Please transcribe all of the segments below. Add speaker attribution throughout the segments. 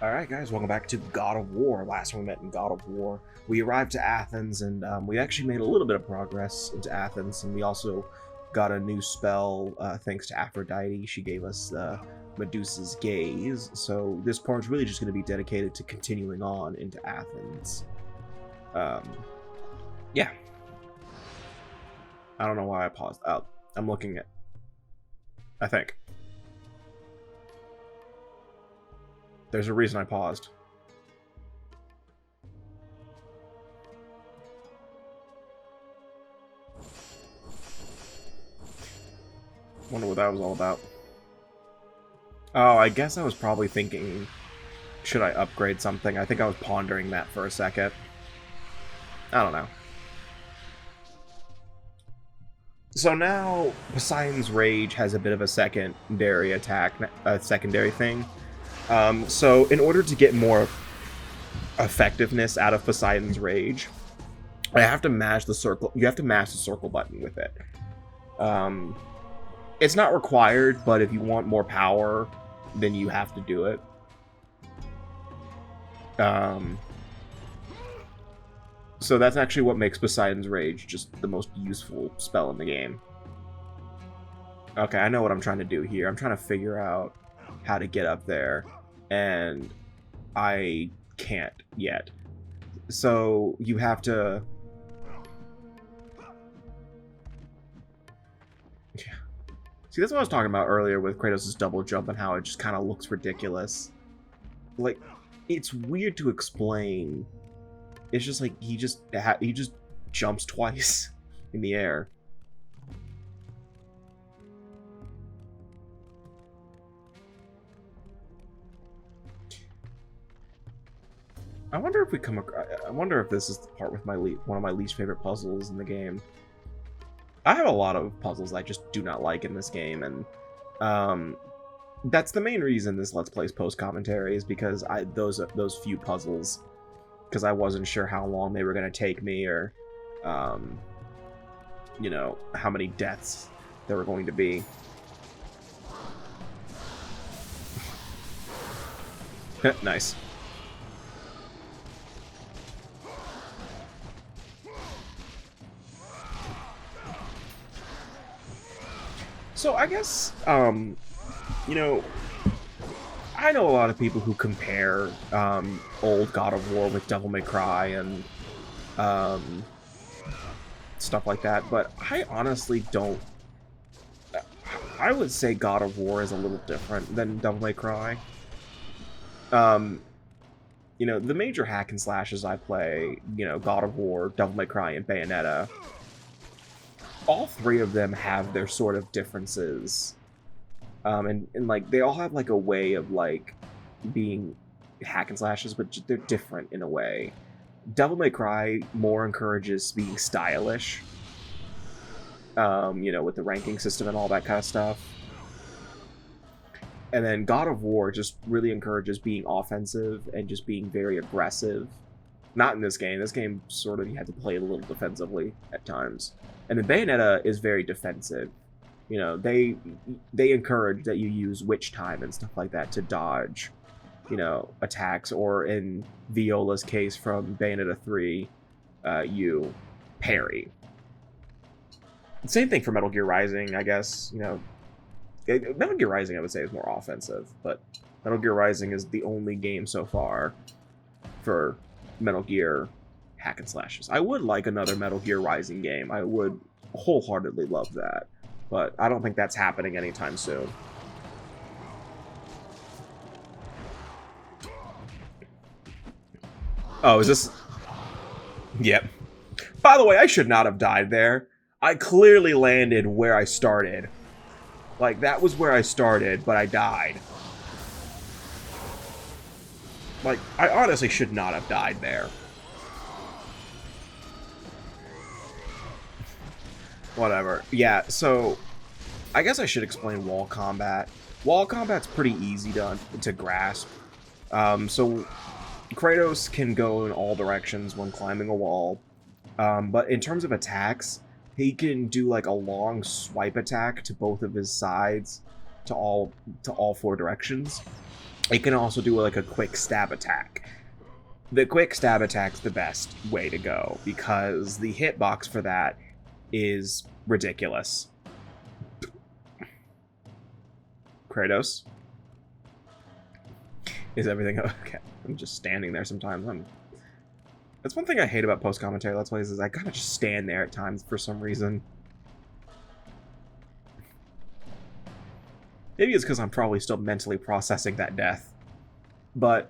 Speaker 1: Alright guys, welcome back to God of War. Last time we met in God of War, we arrived to Athens and we actually made a little bit of progress into Athens, and we also got a new spell thanks to Aphrodite. She gave us Medusa's Gaze, so this part's really just going to be dedicated to continuing on into Athens. Um, yeah. I don't know why I paused. I'm looking at... I think. There's a reason I paused. Wonder what that was all about. Oh, I guess I was probably thinking, should I upgrade something? I think I was pondering that for a second. I don't know. So now, Poseidon's Rage has a bit of a secondary attack, a secondary thing. So in order to get more effectiveness out of Poseidon's Rage, I have to mash the circle. You have to mash the circle button with it. It's not required, but if you want more power, then you have to do it. So that's actually what makes Poseidon's Rage just the most useful spell in the game. Okay, I know what I'm trying to do here. I'm trying to figure out how to get up there, and I can't yet. So you have to... See, that's what I was talking about earlier with Kratos' double jump and how it just kind of looks ridiculous. Like, it's weird to explain. It's just like he just jumps twice in the air. I wonder if we come across... I wonder if this is the part with one of my least favorite puzzles in the game. I have a lot of puzzles I just do not like in this game, and that's the main reason this Let's Play's post-commentary, is because those few puzzles, because I wasn't sure how long they were going to take me, or, you know, how many deaths there were going to be. Nice. So I guess, you know, I know a lot of people who compare old God of War with Devil May Cry and stuff like that, but I honestly don't. I would say God of War is a little different than Devil May Cry. You know, the major hack and slashes I play, you know, God of War, Devil May Cry, and Bayonetta, all three of them have their sort of differences. And like, they all have, like, a way of, like, being hack and slashes, but they're different in a way. Devil May Cry more encourages being stylish, you know, with the ranking system and all that kind of stuff. And then God of War just really encourages being offensive and just being very aggressive. Not in this game. This game, sort of, you have to play it a little defensively at times. And then Bayonetta is very defensive. You know, they encourage that you use witch time and stuff like that to dodge, you know, attacks, or in Viola's case from Bayonetta 3, you parry. Same thing for Metal Gear Rising, I guess. You know, Metal Gear Rising, I would say, is more offensive, but Metal Gear Rising is the only game so far for Metal Gear hack and slashes. I would like another Metal Gear Rising game. I would wholeheartedly love that, but I don't think that's happening anytime soon. Oh, is this... Yep. By the way, I should not have died there. I clearly landed where I started. Like, that was where I started, but I died. Like, I honestly should not have died there. Whatever. Yeah, so I guess I should explain wall combat. Wall combat's pretty easy to grasp. So Kratos can go in all directions when climbing a wall. But in terms of attacks, he can do like a long swipe attack to both of his sides, to all four directions. it can also do like a quick stab attack. The quick stab attack's the best way to go because the hitbox for that is ridiculous. Kratos? Is everything okay? I'm just standing there sometimes. That's one thing I hate about post-commentary Let's Plays is I gotta just stand there at times for some reason. Maybe it's because I'm probably still mentally processing that death. But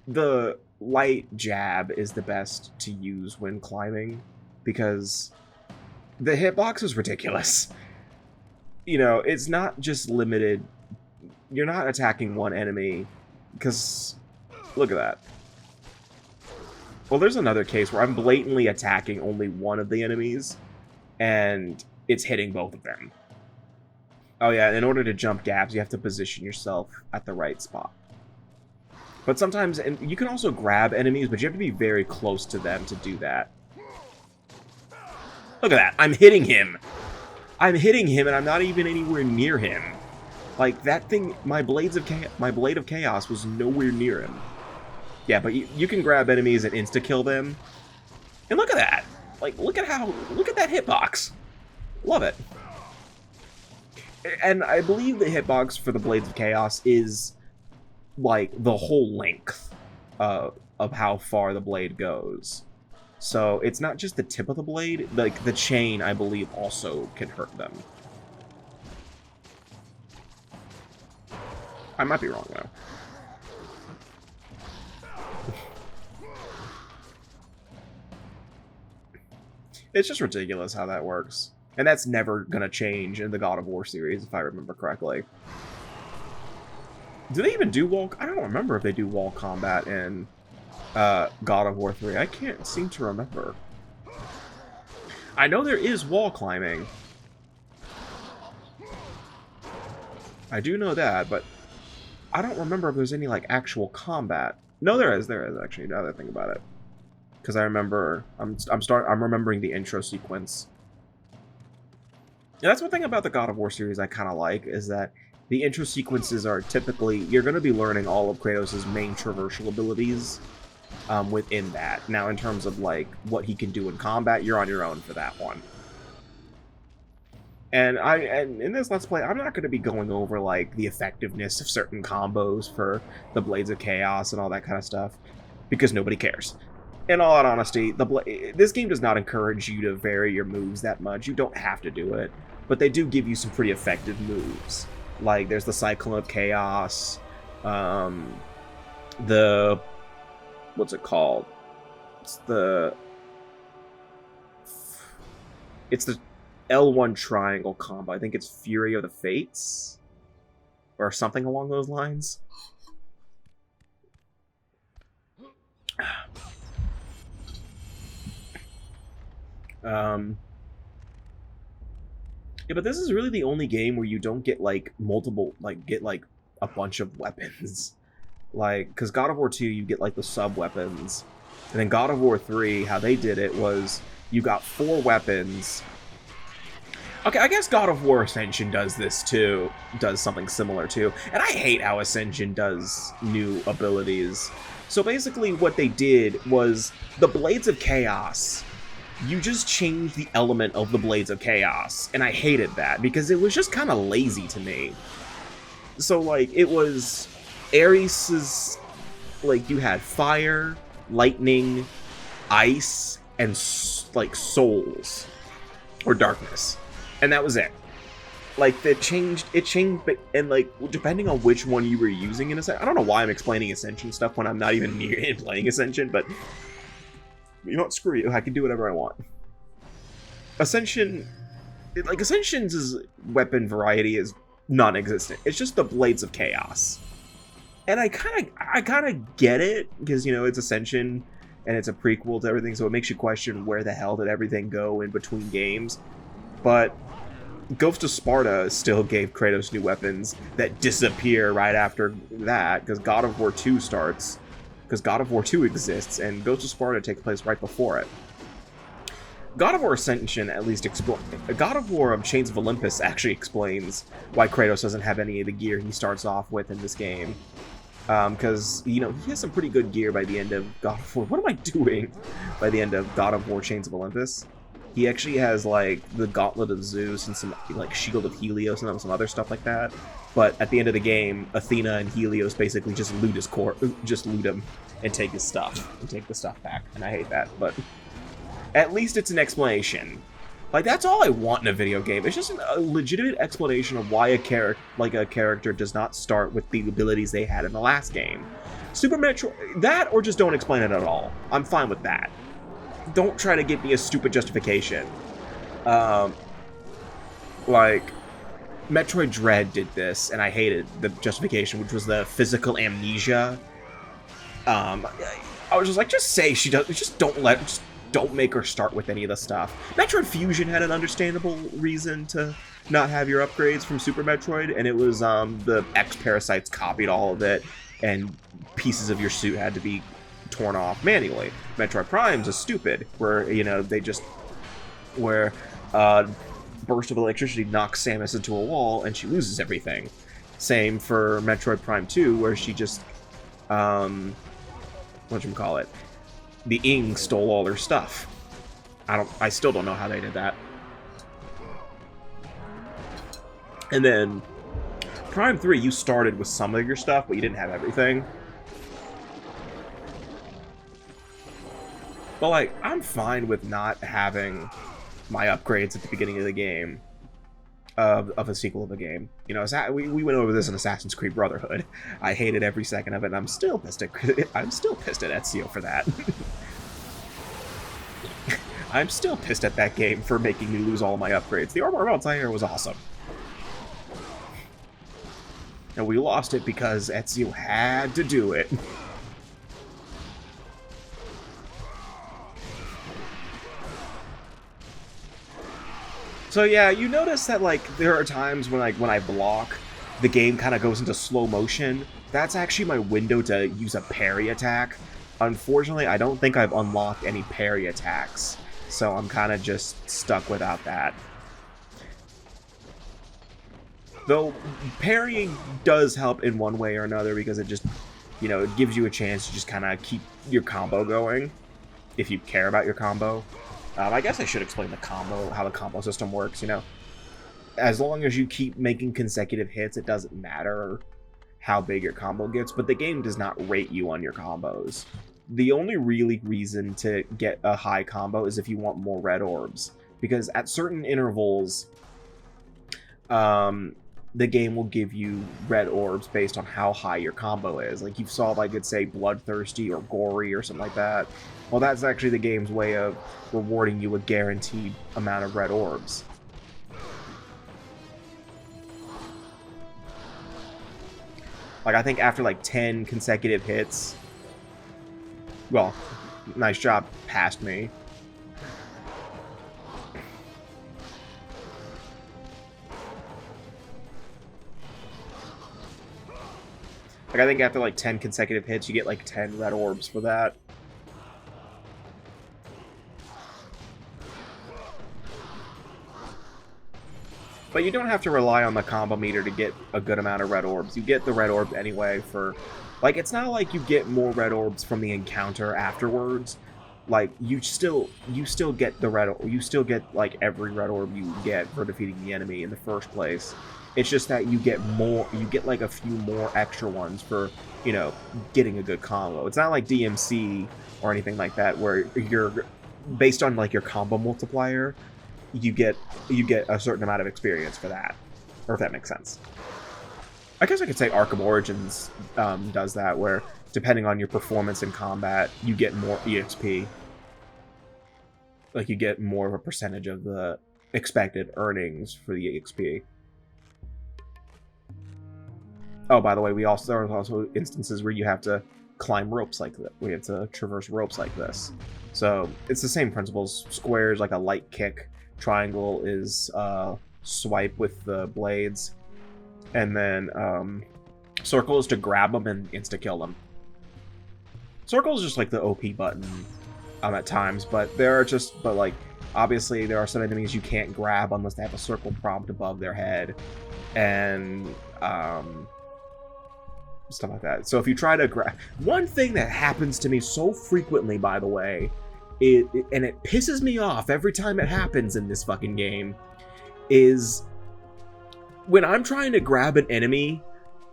Speaker 1: the light jab is the best to use when climbing because the hitbox is ridiculous. You know, it's not just limited. You're not attacking one enemy because look at that. Well, there's another case where I'm blatantly attacking only one of the enemies and it's hitting both of them. Oh yeah, in order to jump gaps, you have to position yourself at the right spot. But sometimes, and you can also grab enemies, but you have to be very close to them to do that. Look at that, I'm hitting him! I'm hitting him and I'm not even anywhere near him. Like, that thing, my Blade of Chaos was nowhere near him. Yeah, but you can grab enemies and insta-kill them. And look at that! Like, look at that hitbox! Love it. And I believe the hitbox for the Blades of Chaos is, like, the whole length of how far the blade goes. So it's not just the tip of the blade, like, the chain, I believe, also can hurt them. I might be wrong, though. It's just ridiculous how that works. And that's never gonna change in the God of War series, if I remember correctly. Do they even do wall? I don't remember if they do wall combat in God of War 3. I can't seem to remember. I know there is wall climbing. I do know that, but I don't remember if there's any like actual combat. No, there is actually. Now that I think about it, because I remember I'm remembering the intro sequence. And that's one thing about the God of War series I kind of like, is that the intro sequences are typically, you're going to be learning all of Kratos' main traversal abilities within that. Now, in terms of like what he can do in combat, you're on your own for that one. And in this Let's Play, I'm not going to be going over like the effectiveness of certain combos for the Blades of Chaos and all that kind of stuff, because nobody cares. In all honesty, this game does not encourage you to vary your moves that much. You don't have to do it, but they do give you some pretty effective moves. Like, there's the Cyclone of Chaos, what's it called? It's the L1 triangle combo. I think it's Fury of the Fates, or something along those lines. Yeah, but this is really the only game where you don't get like multiple, like get like a bunch of weapons. Like, because God of War 2, you get like the sub weapons, and then God of War 3, how they did it was you got 4 weapons. Okay, I guess God of War Ascension does this too, does something similar too, and I hate how Ascension does new abilities. So basically what they did was the Blades of Chaos. You just changed the element of the Blades of Chaos, and I hated that, because it was just kind of lazy to me. So, like, it was Ares's, like, you had fire, lightning, ice, and, like, souls, or darkness, and that was it. Like, it changed, and, like, depending on which one you were using in Ascension, I don't know why I'm explaining Ascension stuff when I'm not even near it playing Ascension, but you know what, screw you, I can do whatever I want. Ascension's weapon variety is non-existent. It's just the Blades of Chaos. And I kind of get it, because, you know, it's Ascension, and it's a prequel to everything, so it makes you question where the hell did everything go in between games. But Ghost of Sparta still gave Kratos new weapons that disappear right after that, because God of War 2 starts. Because God of War 2 exists, and Ghost of Sparta takes place right before it. God of War Ascension at least God of War Chains of Olympus actually explains why Kratos doesn't have any of the gear he starts off with in this game. Because, you know, he has some pretty good gear by the end of God of War. What am I doing? By the end of God of War Chains of Olympus. He actually has, like, the Gauntlet of Zeus and some, like, Shield of Helios and some other stuff like that. But at the end of the game, Athena and Helios basically just loot his core, just loot him and take his stuff, and take the stuff back. And I hate that, but at least it's an explanation. Like, that's all I want in a video game. It's just a legitimate explanation of why a character does not start with the abilities they had in the last game. Super Metroid, that, or just don't explain it at all. I'm fine with that. Don't try to give me a stupid justification. Like, Metroid Dread did this, and I hated the justification, which was the physical amnesia. I was just like, just say she does, just don't make her start with any of the stuff. Metroid Fusion had an understandable reason to not have your upgrades from Super Metroid, and it was the X-Parasites copied all of it, and pieces of your suit had to be torn off manually. Metroid Prime's is stupid, where, you know, they just... where burst of electricity knocks Samus into a wall, and she loses everything. Same for Metroid Prime 2, where she just... whatchamacallit? The Ing stole all their stuff. I still don't know how they did that. And then Prime 3, you started with some of your stuff, but you didn't have everything. But, like, I'm fine with not having my upgrades at the beginning of the game, of a sequel of a game. You know, we went over this in Assassin's Creed Brotherhood. I hated every second of it, and I'm still pissed at Ezio for that. I'm still pissed at that game for making me lose all of my upgrades. The Armor of Altair was awesome. And we lost it because Ezio had to do it. So yeah, you notice that, like, there are times when, like, when I block, the game kind of goes into slow motion. That's actually my window to use a parry attack. Unfortunately, I don't think I've unlocked any parry attacks, so I'm kind of just stuck without that. Though, parrying does help in one way or another, because it just, you know, it gives you a chance to just kind of keep your combo going, if you care about your combo. I guess I should explain how the combo system works, you know. As long as you keep making consecutive hits, it doesn't matter how big your combo gets, but the game does not rate you on your combos. The only really reason to get a high combo is if you want more red orbs, because at certain intervals, the game will give you red orbs based on how high your combo is. Like, you saw, like, it's say bloodthirsty or gory or something like that. Well, that's actually the game's way of rewarding you a guaranteed amount of red orbs. Like, I think after, like, 10 consecutive hits... Well, nice job, past me. Like, I think after, like, 10 consecutive hits, you get, like, 10 red orbs for that. But you don't have to rely on the combo meter to get a good amount of red orbs. You get the red orbs anyway for... Like, it's not like you get more red orbs from the encounter afterwards. Like, you still get the red... You still get, like, every red orb you get for defeating the enemy in the first place. It's just that you get more... You get, like, a few more extra ones for, you know, getting a good combo. It's not like DMC or anything like that, where you're... Based on, like, your combo multiplier... you get a certain amount of experience for that, or if that makes sense. I guess I could say Arkham Origins does that, where depending on your performance in combat, you get more EXP. Like, you get more of a percentage of the expected earnings for the EXP. Oh, by the way, there are also instances where you have to climb ropes like that. We have to traverse ropes like this. So it's the same principles. Square is like a light kick. Triangle is swipe with the blades, and then circle is to grab them and insta-kill them. Circle is just like the OP button at times, but like, obviously there are some enemies you can't grab unless they have a circle prompt above their head, and stuff like that. So if you try to grab... One thing that happens to me so frequently, by the way, and it pisses me off every time it happens in this fucking game, is when I'm trying to grab an enemy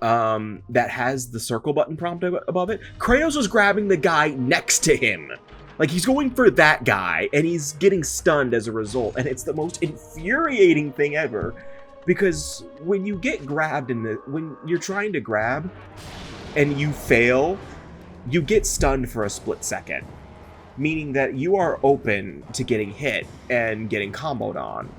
Speaker 1: that has the circle button prompt above it, Kratos is grabbing the guy next to him. Like, he's going for that guy, and he's getting stunned as a result, and it's the most infuriating thing ever. Because when you get grabbed when you're trying to grab and you fail, you get stunned for a split second. Meaning that you are open to getting hit and getting comboed on.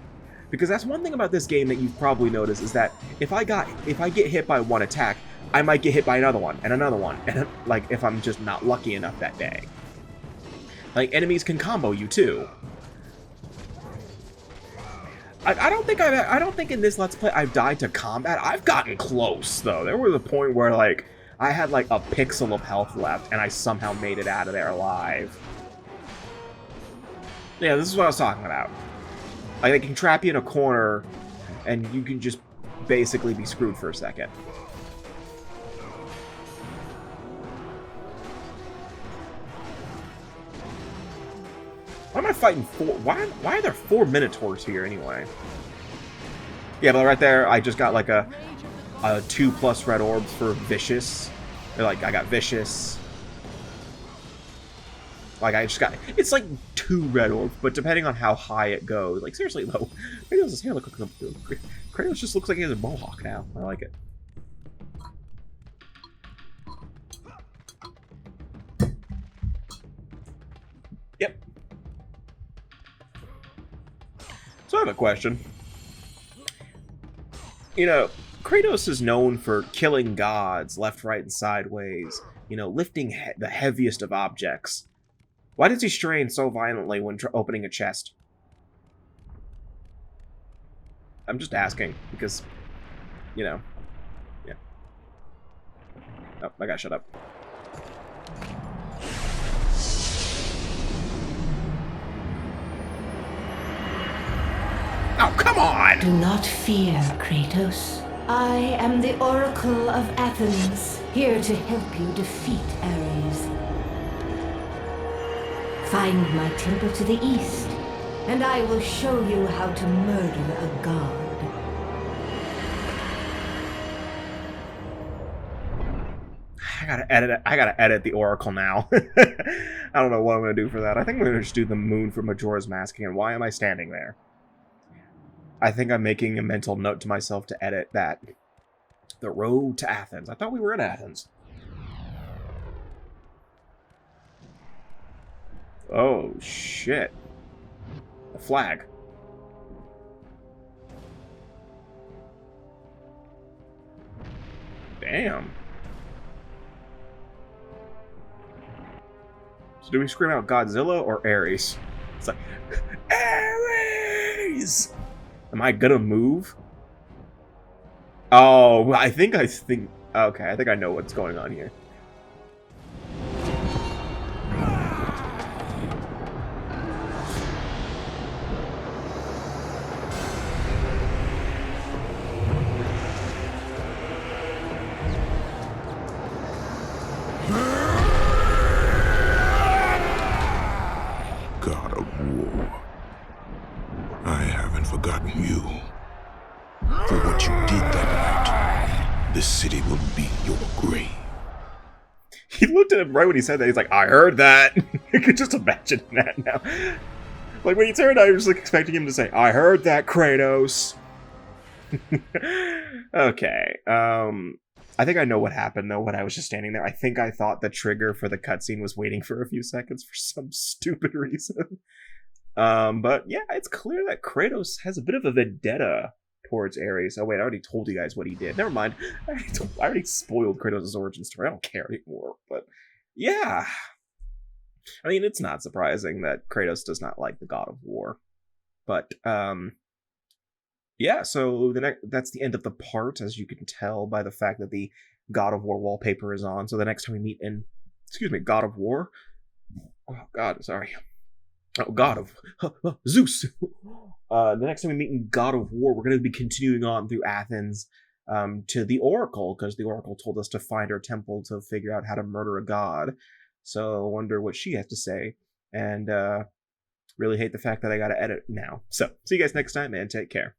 Speaker 1: Because that's one thing about this game that you've probably noticed, is that if I get hit by one attack, I might get hit by another one, and like, if I'm just not lucky enough that day. Like, enemies can combo you too. I don't think in this Let's Play I've died to combat. I've gotten close, though. There was a point where, like, I had, like, a pixel of health left, and I somehow made it out of there alive. Yeah, this is what I was talking about. Like, they can trap you in a corner, and you can just basically be screwed for a second. Why am I fighting four? Why are there 4 Minotaurs here anyway? Yeah, but right there, I just got like a 2+ red orbs for Vicious. Or like, I got Vicious. Like, I just got... It's like 2 red orbs, but depending on how high it goes. Like, seriously, though. Kratos' hair look like... Kratos just looks like he has a mohawk now. I like it. Yep. So I have a question. You know, Kratos is known for killing gods left, right, and sideways. You know, lifting the heaviest of objects. Why does he strain so violently when opening a chest? I'm just asking, because, you know, yeah. Oh, I gotta shut up. Oh, come on!
Speaker 2: Do not fear, Kratos. I am the Oracle of Athens, here to help you defeat Ares. Find my temple to the east, and I will show you how to murder a god.
Speaker 1: I gotta edit the Oracle now. I don't know what I'm gonna do for that. I think I'm gonna just do the moon for Majora's Mask again. Why am I standing there? I think I'm making a mental note to myself to edit that. The road to Athens. I thought we were in Athens. Oh, shit. A flag. Damn. So do we scream out Godzilla or Ares? It's like, Ares! Am I gonna move? Oh, I think, okay, I think I know what's going on here.
Speaker 3: God of War, I haven't forgotten you. For what you did that night, this city will be your grave.
Speaker 1: He looked at him right when he said that. He's like, I heard that. You could just imagine that now. Like, when he turned out, I was like expecting him to say, I heard that, Kratos. Okay. I think I know what happened, though, when I was just standing there. I think I thought the trigger for the cutscene was waiting for a few seconds for some stupid reason. But yeah, it's clear that Kratos has a bit of a vendetta towards Ares. Oh wait, I already told you guys what he did. Never mind. I already spoiled Kratos' origin story. I don't care anymore. But yeah. I mean, it's not surprising that Kratos does not like the God of War. But yeah, so that's the end of the part, as you can tell by the fact that the God of War wallpaper is on. So the next time we meet in, God of War? Oh god, sorry. Oh, God of Zeus. The next time we meet in God of War, we're going to be continuing on through Athens. to the Oracle, because the Oracle told us to find our temple to figure out how to murder a god. So I wonder what she has to say. And really hate the fact that I got to edit now. So see you guys next time, and take care.